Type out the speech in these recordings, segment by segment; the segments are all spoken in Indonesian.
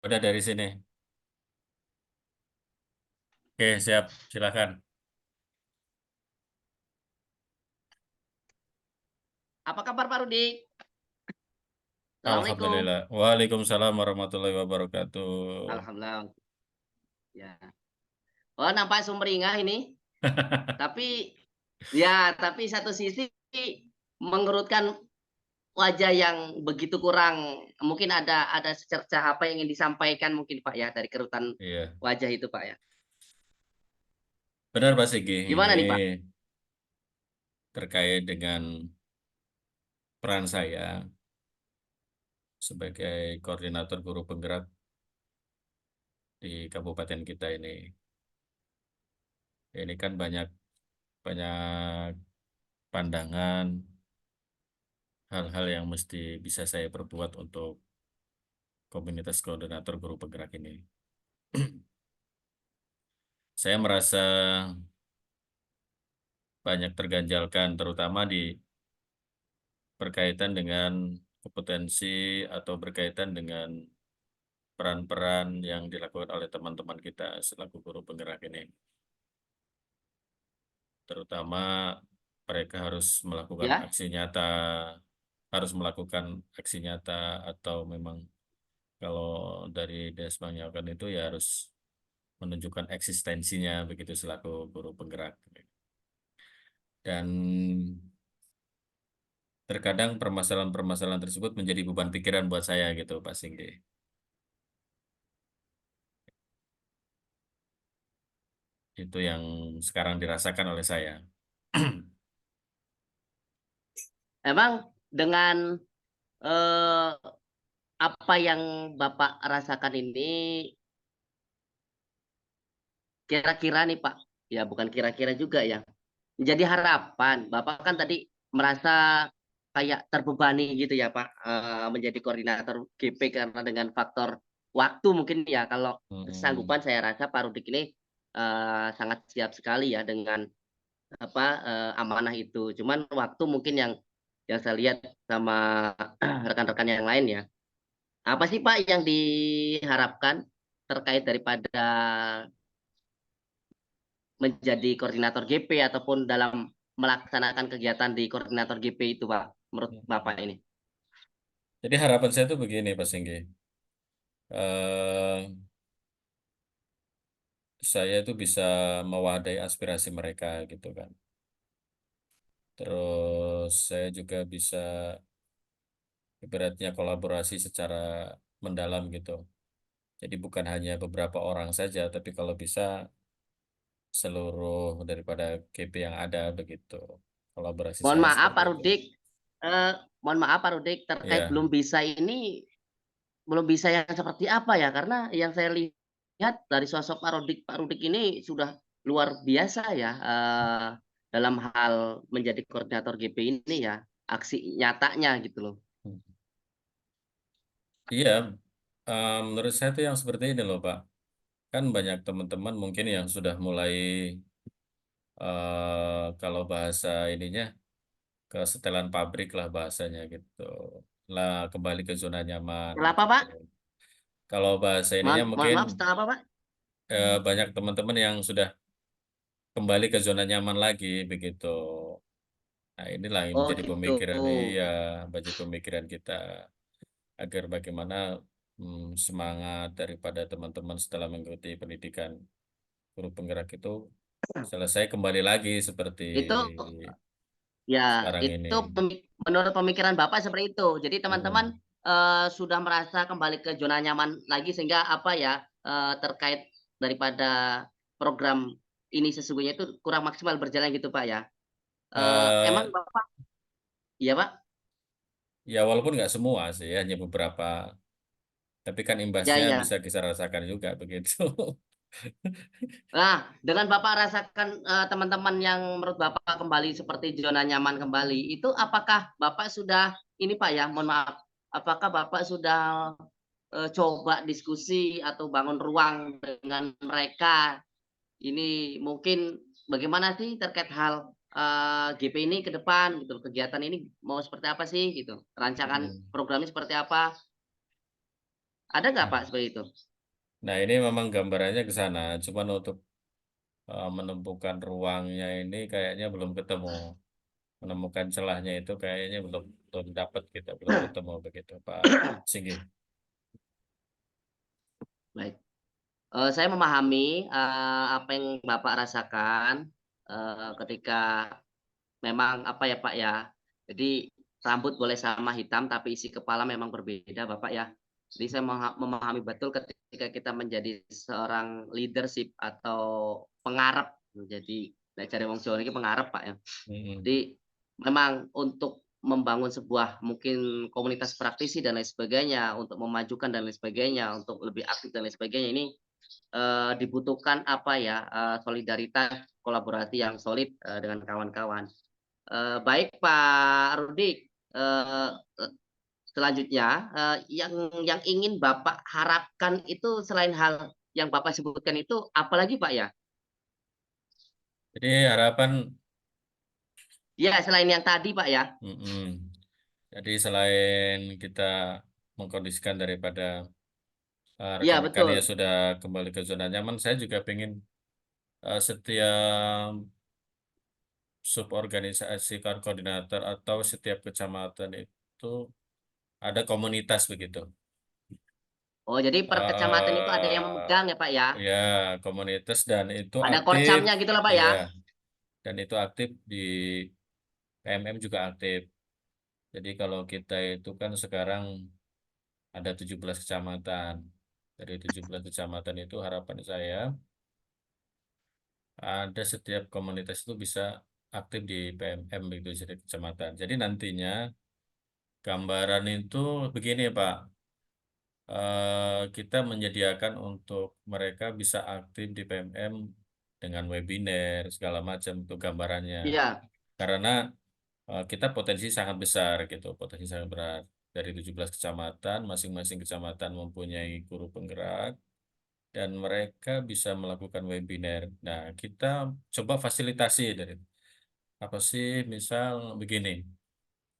Udah dari sini. Oke, siap. Silakan. Apa kabar Pak Rudi? Assalamualaikum. Alhamdulillah. Waalaikumsalam warahmatullahi wabarakatuh. Alhamdulillah. Ya. Oh, nampak sumringah ini. Tapi tapi satu sisi mengerutkan wajah yang begitu kurang. Mungkin ada secercah apa yang ingin disampaikan mungkin Pak ya dari kerutan Iya, wajah itu Pak ya. benar Pak Sigi. Ini Gimana nih Pak? terkait dengan peran saya sebagai koordinator guru penggerak di kabupaten kita ini. Ini kan banyak banyak pandangan, hal-hal yang mesti bisa saya perbuat untuk komunitas koordinator guru penggerak ini. Saya merasa banyak terganjalkan, terutama di berkaitan dengan kompetensi atau berkaitan dengan peran-peran yang dilakukan oleh teman-teman kita selaku guru penggerak ini. Terutama mereka Ya. harus melakukan aksi nyata atau memang kalau dari Desbanyakan itu ya harus menunjukkan eksistensinya begitu selaku guru penggerak. Dan terkadang permasalahan-permasalahan tersebut menjadi beban pikiran buat saya gitu, Pak Singgi. Itu yang sekarang dirasakan oleh saya. Emang dengan eh, apa yang Bapak rasakan ini kira-kira nih Pak, ya bukan kira-kira juga ya. Jadi harapan, Bapak kan tadi merasa kayak terbebani gitu ya Pak, menjadi koordinator GP karena dengan faktor waktu mungkin ya. Kalau Hmm, kesanggupan saya rasa Pak Rudik ini sangat siap sekali ya dengan amanah itu. Cuman waktu mungkin yang saya lihat sama rekan-rekan yang lain ya. Apa sih Pak yang diharapkan terkait daripada menjadi koordinator GP ataupun dalam melaksanakan kegiatan di koordinator GP itu, Pak, menurut Bapak ini? Jadi harapan saya itu begini, Pak Singgi. Eh, saya itu bisa mewadahi aspirasi mereka gitu kan. Terus saya juga bisa ibaratnya kolaborasi secara mendalam gitu. Jadi bukan hanya beberapa orang saja, tapi kalau bisa seluruh daripada GP yang ada begitu. Kolaborasi Mohon saya maaf, seperti Pak itu. Rudik. Mohon maaf, Pak Rudik, terkait Ya, belum bisa ini, belum bisa yang seperti apa ya? Karena yang saya lihat dari sosok Pak Rudik ini sudah luar biasa ya dalam hal menjadi koordinator GP ini ya, aksi nyatanya gitu loh. iya. Menurut saya itu yang seperti ini loh, Pak. Kan banyak teman-teman mungkin yang sudah mulai kalau bahasa ininya ke setelan pabrik lah bahasanya gitu. Lah kembali ke zona nyaman Setelah apa, begitu. Pak? Kalau bahasa ininya Mohon mungkin maaf, setelah apa, Pak? banyak teman-teman yang sudah kembali ke zona nyaman lagi begitu. Nah, inilah yang Oh menjadi gitu. pemikiran iya, menjadi pemikiran kita agar bagaimana semangat daripada teman-teman setelah mengikuti pendidikan guru penggerak itu selesai kembali lagi seperti Itu ya, sekarang ini. itu menurut pemikiran Bapak seperti itu. Jadi teman-teman Mm-mm. sudah merasa kembali ke zona nyaman lagi sehingga apa ya terkait daripada program ini sesungguhnya itu kurang maksimal berjalan gitu Pak ya. Emang Eh, Bapak, iya Pak? ya walaupun nggak semua sih, hanya beberapa. Tapi kan Ya imbasnya bisa ya. kita rasakan juga begitu. Nah, dengan Bapak rasakan teman-teman yang menurut Bapak kembali seperti zona nyaman kembali, itu apakah Bapak sudah ini Pak ya, mohon maaf, apakah Bapak sudah coba diskusi atau bangun ruang dengan mereka. Ini mungkin bagaimana sih terkait hal GP ini ke depan gitu, kegiatan ini mau seperti apa sih gitu, rancangan Hmm. programnya seperti apa? Ada nggak Pak seperti itu? Nah, ini memang gambarannya ke sana, cuman untuk menemukan ruangnya ini kayaknya belum ketemu. Menemukan celahnya itu kayaknya belum belum dapat kita, belum ketemu begitu, Pak Singgi. Baik. Saya memahami, apa yang Bapak rasakan, ketika memang apa ya, Pak, ya, jadi rambut boleh sama hitam tapi isi kepala memang berbeda, Bapak, ya. Jadi saya memahami betul ketika kita menjadi seorang leadership atau pengarep, jadi nek jare wong Jawa niki pengarep, Pak, ya. Mm-mm. Jadi memang untuk membangun sebuah mungkin komunitas praktisi dan lain sebagainya, untuk memajukan dan lain sebagainya, untuk lebih aktif dan lain sebagainya ini, dibutuhkan apa ya, solidaritas, kolaborasi yang solid, dengan kawan-kawan. Baik Pak Rudi, eee, selanjutnya, yang ingin Bapak harapkan itu selain hal yang Bapak sebutkan itu apalagi Pak ya? Jadi harapan, Ya selain yang tadi Pak ya? mm-mm. Jadi selain kita mengkondisikan daripada Iya rekan-rekan yang betul. sudah kembali ke zona nyaman, saya juga pengen setiap suborganisasi koordinator atau setiap kecamatan itu ada komunitas begitu. Oh jadi per kecamatan itu ada yang eh memegang ya Pak ya? ya, komunitas dan itu Ada aktif, korcamnya gitu lah Pak ya, ya? dan itu aktif di PMM juga aktif. Jadi kalau kita itu kan sekarang ada 17 kecamatan. Dari 17 kecamatan itu harapan saya ada setiap komunitas itu bisa aktif di PMM itu setiap kecamatan. Jadi nantinya gambaran itu begini Pak. Kita menyediakan untuk mereka bisa aktif di PMM dengan webinar segala macam untuk gambarannya. Iya, Karena kita potensi sangat besar gitu, potensi sangat berat. Dari 17 kecamatan, masing-masing kecamatan mempunyai guru penggerak dan mereka bisa melakukan webinar. Nah, kita coba fasilitasi dari apa sih, misal begini,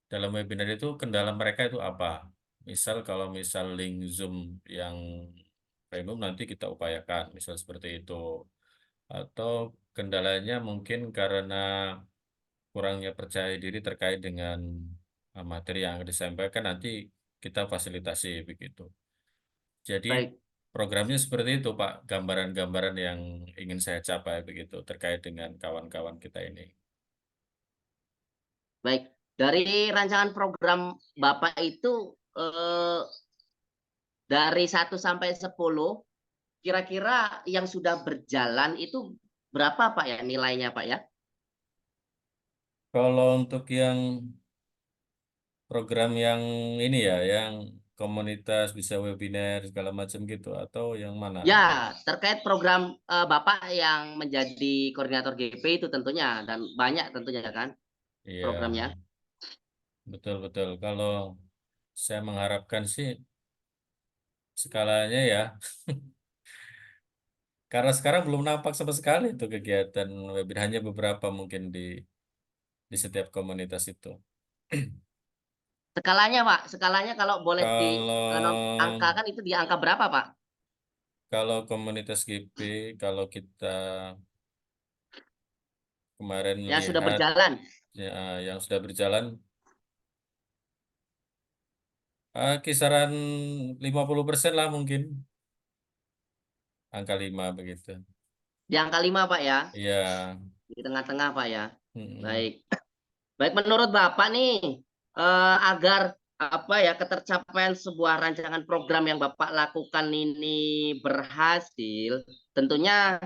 dalam webinar itu kendala mereka itu apa? Misal kalau misal link Zoom yang premium nanti kita upayakan, misal seperti itu. Atau kendalanya mungkin karena kurangnya percaya diri terkait dengan materi yang akan disampaikan nanti kita fasilitasi begitu. Jadi baik programnya seperti itu Pak, gambaran-gambaran yang ingin saya capai begitu terkait dengan kawan-kawan kita ini. baik. Dari rancangan program Bapak itu, dari 1 sampai 10 kira-kira yang sudah berjalan itu berapa Pak ya nilainya Pak ya? Kalau untuk yang program yang ini ya, yang komunitas bisa webinar segala macam gitu, atau yang mana? Ya, terkait program, Bapak yang menjadi koordinator GP itu tentunya dan banyak tentunya kan Iya, programnya. betul-betul. Kalau saya mengharapkan sih skalanya ya, karena sekarang belum nampak sama sekali itu kegiatan webinar, hanya beberapa mungkin di setiap komunitas itu. Skalanya Pak, skalanya kalau boleh Kalau angkakan itu di angka berapa Pak? kalau komunitas GP, kalau kita kemarin Yang sudah melihat berjalan? ya, yang sudah berjalan kisaran 50% lah mungkin, angka 5 begitu. Di angka 5 Pak ya? Iya, Di tengah-tengah Pak ya? mm-mm, Baik. Baik menurut Bapak nih, agar apa ya, ketercapaian sebuah rancangan program yang Bapak lakukan ini berhasil, tentunya,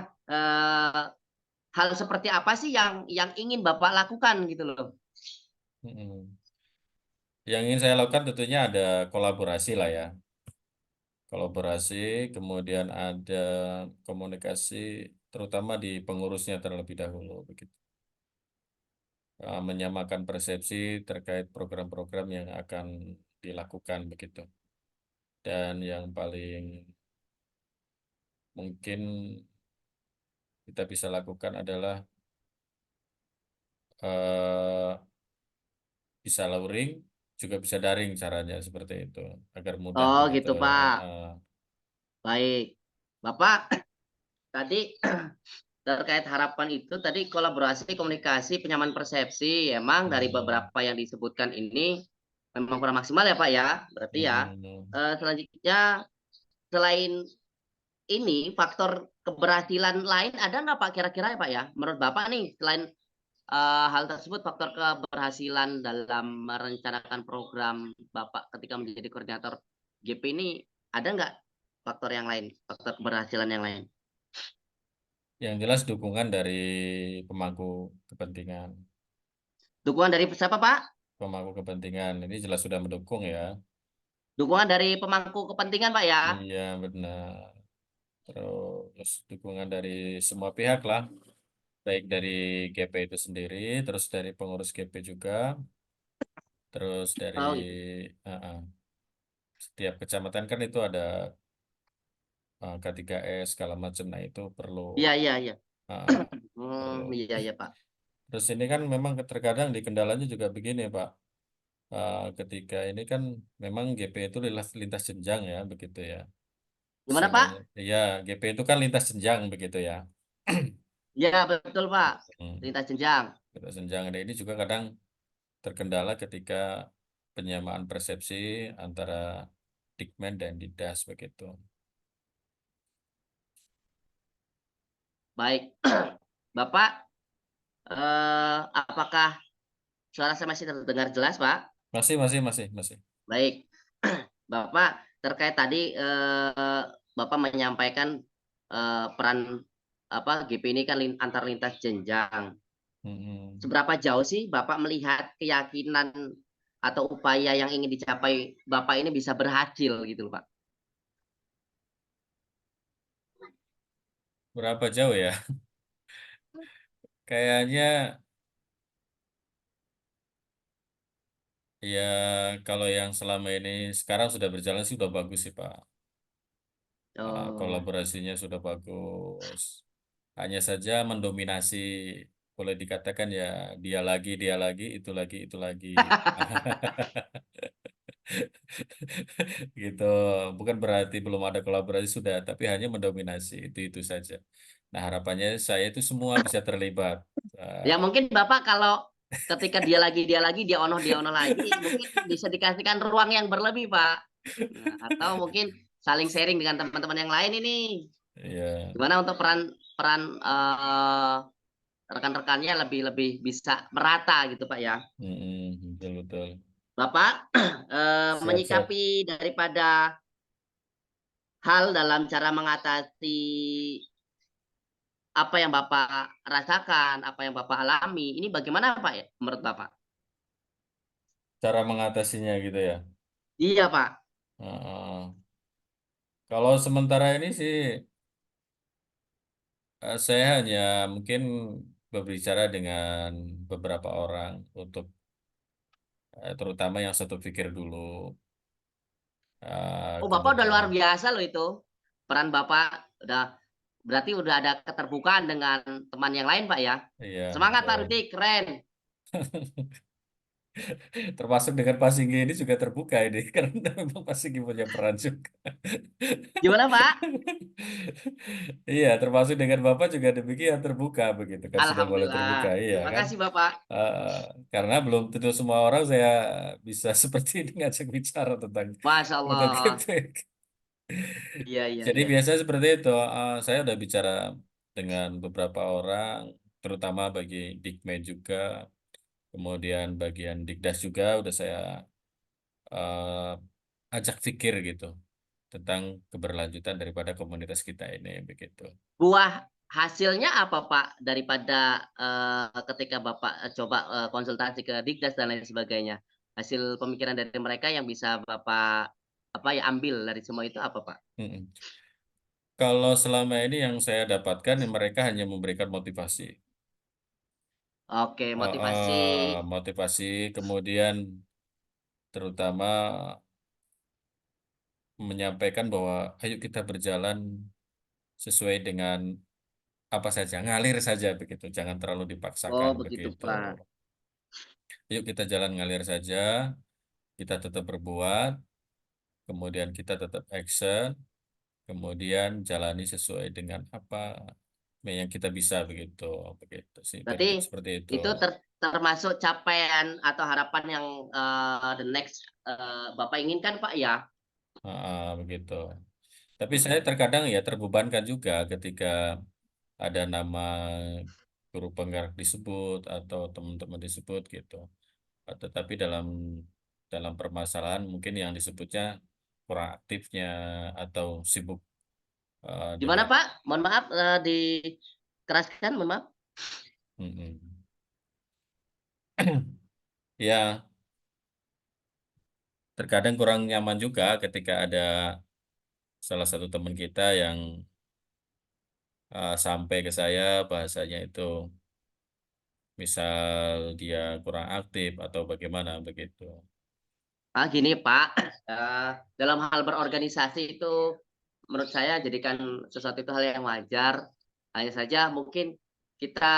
hal seperti apa sih yang ingin Bapak lakukan gitu loh? mm-mm. Yang ingin saya lakukan tentunya ada kolaborasi lah ya. Kolaborasi, kemudian ada komunikasi, terutama di pengurusnya terlebih dahulu begitu. Menyamakan persepsi terkait program-program yang akan dilakukan begitu. Dan yang paling mungkin kita bisa lakukan adalah eh, bisa luring, juga bisa daring caranya seperti itu agar mudah Oh begitu. gitu Pak. Heeh. Baik. Bapak tadi terkait harapan itu tadi kolaborasi, komunikasi, penyamaan persepsi, emang dari Hmm, beberapa yang disebutkan ini memang kurang maksimal ya Pak ya, berarti ya. hmm. Selanjutnya selain ini faktor keberhasilan lain ada nggak Pak kira-kira ya Pak ya? Menurut Bapak nih selain hal tersebut faktor keberhasilan dalam merencanakan program Bapak ketika menjadi koordinator GP ini ada nggak faktor yang lain, faktor keberhasilan yang lain? Yang jelas dukungan dari pemangku kepentingan. Dukungan dari siapa Pak? Pemangku kepentingan ini jelas sudah mendukung ya. Dukungan dari pemangku kepentingan Pak ya? Iya benar. Terus dukungan dari semua pihak lah, baik dari GP itu sendiri, terus dari pengurus GP juga, terus dari Oh gitu. uh, setiap kecamatan kan itu ada K3S segala macam. Nah itu perlu Iya iya iya. uh, perlu. Iya iya Pak. Terus ini kan memang terkadang di kendalanya juga begini Pak. Ketika ini kan memang GP itu lintas, lintas jenjang ya begitu ya. Gimana Semuanya. Pak? Iya, GP itu kan lintas jenjang begitu ya. Iya betul Pak. Hmm, Lintas jenjang. lintas jenjang. Nah, ini juga kadang terkendala ketika penyamaan persepsi antara Dikmen dan Didas begitu. Baik. Bapak, apakah suara saya masih terdengar jelas Pak? Masih. Baik. Bapak terkait tadi Bapak menyampaikan peran apa GP ini kan antar lintas jenjang. Mm-mm. Seberapa jauh sih Bapak melihat keyakinan atau upaya yang ingin dicapai Bapak ini bisa berhasil gitu loh, Pak? Berapa jauh ya? Kayaknya ya kalau yang selama ini sekarang sudah berjalan sih sudah bagus sih Pak. Oh. Kolaborasinya sudah bagus. Hanya saja mendominasi, boleh dikatakan ya dia lagi, itu lagi. Gitu. Bukan berarti belum ada kolaborasi sudah, tapi hanya mendominasi itu saja. Nah harapannya saya itu semua bisa terlibat. Ya Eh, mungkin Bapak kalau ketika dia ono lagi, mungkin bisa dikasihkan ruang yang berlebih, Pak. Nah, atau mungkin saling sharing dengan teman-teman yang lain ini. ya, Gimana untuk peran peran rekan-rekannya lebih lebih bisa merata gitu, Pak ya. betul betul. Bapak Siap. menyikapi daripada hal dalam cara mengatasi apa yang Bapak rasakan, apa yang Bapak alami, ini bagaimana Pak ya menurut Bapak? Cara mengatasinya gitu ya. Iya Pak. Heeh. Kalau sementara ini sih saya hanya mungkin berbicara dengan beberapa orang untuk terutama yang satu pikir dulu. Oh, Bapak udah luar Kemudian, biasa loh itu. Peran Bapak udah berarti udah ada keterbukaan dengan teman yang lain, Pak ya. iya Semangat Pak betul. Rudi, keren. Termasuk dengan Pak Singgi ini juga terbuka ini karena memang Pak Singgi punya peran juga. Gimana Pak? Iya, termasuk dengan Bapak juga demikian terbuka begitu kan sudah mulai terbuka, Alhamdulillah. iya Terima kan? kasih Bapak. Eh, karena belum tentu semua orang saya bisa seperti ini ngajak bicara Masya tentang Allah. GPK. Iya, iya, Jadi iya. biasa seperti itu. Saya udah bicara dengan beberapa orang, terutama bagi Dikme juga, kemudian bagian Dikdas juga udah saya ajak pikir gitu tentang keberlanjutan daripada komunitas kita ini begitu. Buah hasilnya apa Pak daripada ketika Bapak coba konsultasi ke Dikdas dan lain sebagainya? Hasil pemikiran dari mereka yang bisa Bapak apa ya ambil dari semua itu apa Pak? Mm-mm. Kalau selama ini yang saya dapatkan, mereka hanya memberikan motivasi. Oke, motivasi. Motivasi, kemudian terutama menyampaikan bahwa ayo kita berjalan sesuai dengan apa saja, ngalir saja begitu, jangan terlalu Oh, dipaksakan begitu begitu. Pak. Yuk kita jalan ngalir saja, kita tetap berbuat, kemudian kita tetap action, kemudian jalani sesuai dengan apa yang kita bisa begitu, begitu sih, Berarti prinsip seperti itu. itu termasuk capaian atau harapan yang the next Bapak inginkan, Pak, ya? Begitu. Tapi saya terkadang ya terbebankan juga ketika ada nama guru penggerak disebut atau teman-teman disebut gitu. Tetapi dalam dalam permasalahan mungkin yang disebutnya kurang aktifnya atau sibuk Gimana, dengan. Pak? Mohon maaf, dikeraskan, mohon maaf. Mm-mm. Ya, terkadang kurang nyaman juga ketika ada salah satu teman kita yang sampai ke saya bahasanya itu misal dia kurang aktif atau bagaimana begitu. Gini Pak, dalam hal berorganisasi itu menurut saya jadikan sesuatu itu hal yang wajar. Hanya saja mungkin kita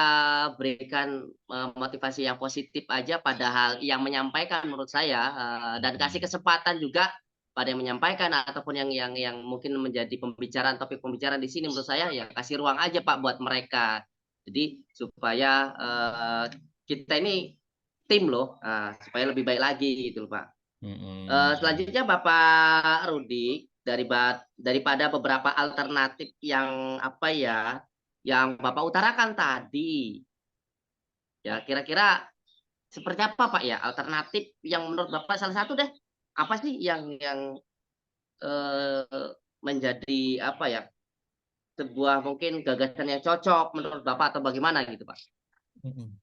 berikan motivasi yang positif aja pada hal yang menyampaikan menurut saya, dan kasih Mm-mm. kesempatan juga pada yang menyampaikan ataupun yang mungkin menjadi pembicaraan, topik pembicaraan di sini menurut saya ya kasih ruang aja Pak buat mereka. Jadi supaya kita ini tim loh, supaya lebih baik lagi gitu loh Pak. Mm-mm. Selanjutnya Bapak Rudi, daripada beberapa alternatif yang, apa ya, yang Bapak utarakan tadi, ya kira-kira seperti apa Pak ya, alternatif yang menurut Bapak salah satu deh, apa sih yang, menjadi, apa ya, sebuah mungkin gagasan yang cocok menurut Bapak atau bagaimana gitu Pak? Mm-mm.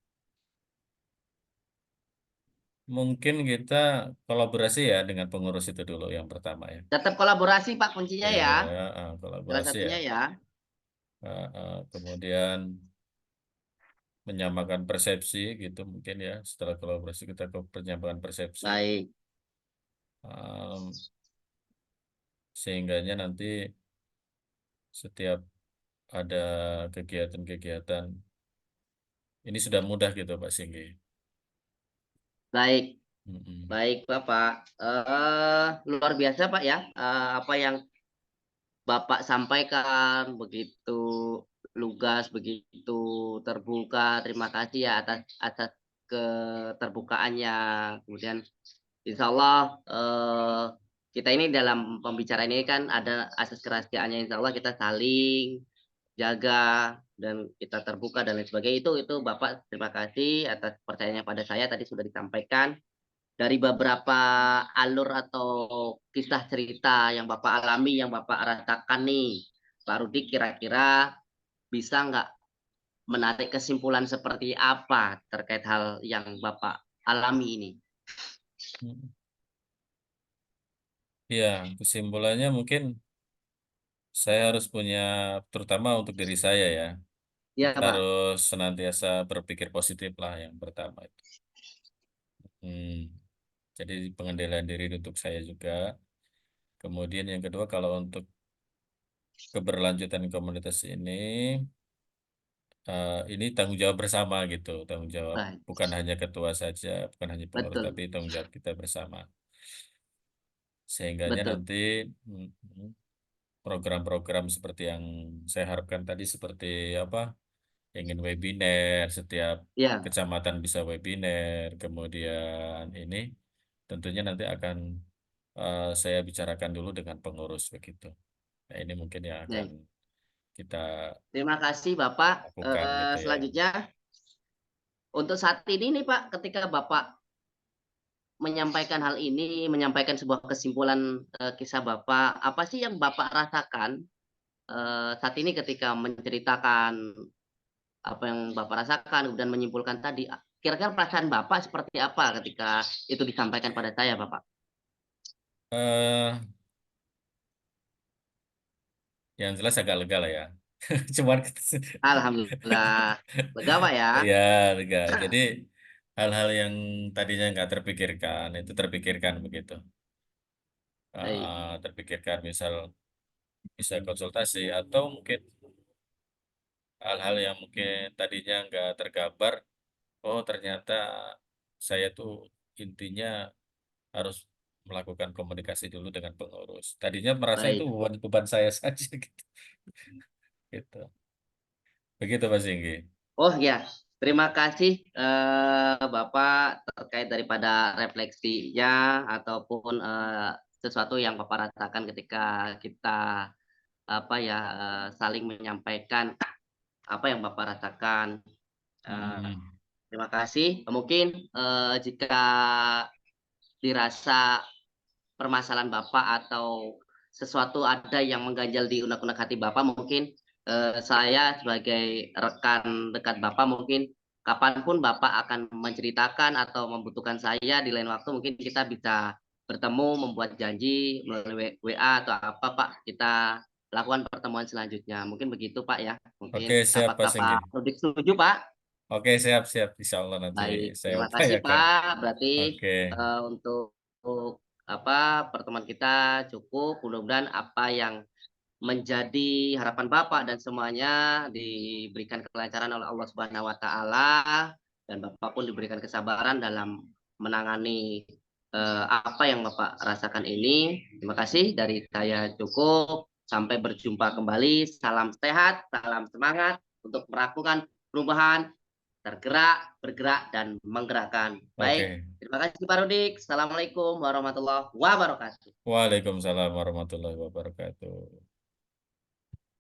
Mungkin kita kolaborasi ya dengan pengurus itu dulu yang pertama ya. Tetap kolaborasi Pak kuncinya Iya, ya, salah kolaborasi ya. satunya ya. Kemudian menyamakan persepsi gitu mungkin ya. Setelah kolaborasi kita ke penyamakan persepsi. Baik, Um, Sehingganya nanti setiap ada kegiatan-kegiatan ini sudah mudah gitu Pak Singgi. baik. Mm-mm. Baik Bapak, luar biasa Pak ya, apa yang Bapak sampaikan begitu lugas, begitu terbuka. Terima kasih ya atas atas keterbukaannya. Kemudian insya Allah kita ini dalam pembicaraan ini kan ada asas kerahasiaannya. Insya Allah kita saling jaga dan kita terbuka dan lain sebagainya. Itu Bapak terima kasih atas percayanya pada saya tadi sudah disampaikan. Dari beberapa alur atau kisah cerita yang Bapak alami, yang Bapak rasakan nih, Pak Rudi kira-kira bisa nggak menarik kesimpulan seperti apa terkait hal yang Bapak alami ini? Mm. Ya, kesimpulannya mungkin saya harus punya, terutama untuk diri saya ya, Iya kita Pak, harus senantiasa berpikir positif lah yang pertama itu. Hmm, jadi pengendalian diri untuk saya juga. Kemudian yang kedua, kalau untuk keberlanjutan komunitas ini tanggung jawab bersama gitu, tanggung jawab baik, bukan hanya ketua saja, bukan hanya pengurus, betul, tapi tanggung jawab kita bersama. Sehingganya betul, nanti program-program seperti yang saya harapkan tadi, seperti apa, ingin webinar, setiap ya, kecamatan bisa webinar, kemudian ini tentunya nanti akan saya bicarakan dulu dengan pengurus begitu. Nah, ini mungkin yang akan baik. kita Terima kasih Bapak. lakukan gitu ya. Selanjutnya untuk saat ini nih Pak, ketika Bapak menyampaikan hal ini, menyampaikan sebuah kesimpulan kisah Bapak, apa sih yang Bapak rasakan saat ini ketika menceritakan apa yang Bapak rasakan dan menyimpulkan tadi, kira-kira perasaan Bapak seperti apa ketika itu disampaikan pada saya, Bapak? eh yang jelas agak lega lah ya. Cuman Alhamdulillah, lega Pak ya? ya lega. Jadi hal-hal yang tadinya nggak terpikirkan itu terpikirkan begitu. Baik, Terpikirkan misal bisa konsultasi atau mungkin hal-hal yang mungkin tadinya nggak tergambar. Oh ternyata saya tuh intinya harus melakukan komunikasi dulu dengan pengurus. Tadinya merasa itu baik. beban saya saja gitu. Gitu. Begitu Mas Singgi. Oh ya, terima kasih, Bapak terkait daripada refleksinya ataupun, sesuatu yang Bapak rasakan ketika kita, apa ya, saling menyampaikan apa yang Bapak rasakan. Eee, Hmm. Terima kasih. Mungkin, jika dirasa permasalahan Bapak atau sesuatu ada yang mengganjal di unek-unek hati Bapak mungkin, saya sebagai rekan dekat Bapak mungkin kapanpun Bapak akan menceritakan atau membutuhkan saya di lain waktu mungkin kita bisa bertemu, membuat janji melalui WA atau apa Pak, kita lakukan pertemuan selanjutnya. Mungkin begitu Pak ya, Oke, mungkin. siap Pak Apakah Singgi. Pak Rudi setuju Pak? Oke, siap, siap. Insya Allah nanti Baik, saya terima kasih upayakan. Pak. Berarti, Oke, untuk apa, pertemuan kita cukup. Mudah-mudahan apa yang menjadi harapan Bapak dan semuanya diberikan kelancaran oleh Allah Subhanahu wa taala, dan Bapak pun diberikan kesabaran dalam menangani, apa yang Bapak rasakan ini. Terima kasih dari saya cukup. Sampai berjumpa kembali. Salam sehat, salam semangat untuk melakukan perubahan. Tergerak, bergerak, dan menggerakkan. Baik, oke. terima kasih Pak Rudik. Assalamualaikum warahmatullahi wabarakatuh. Waalaikumsalam warahmatullahi wabarakatuh.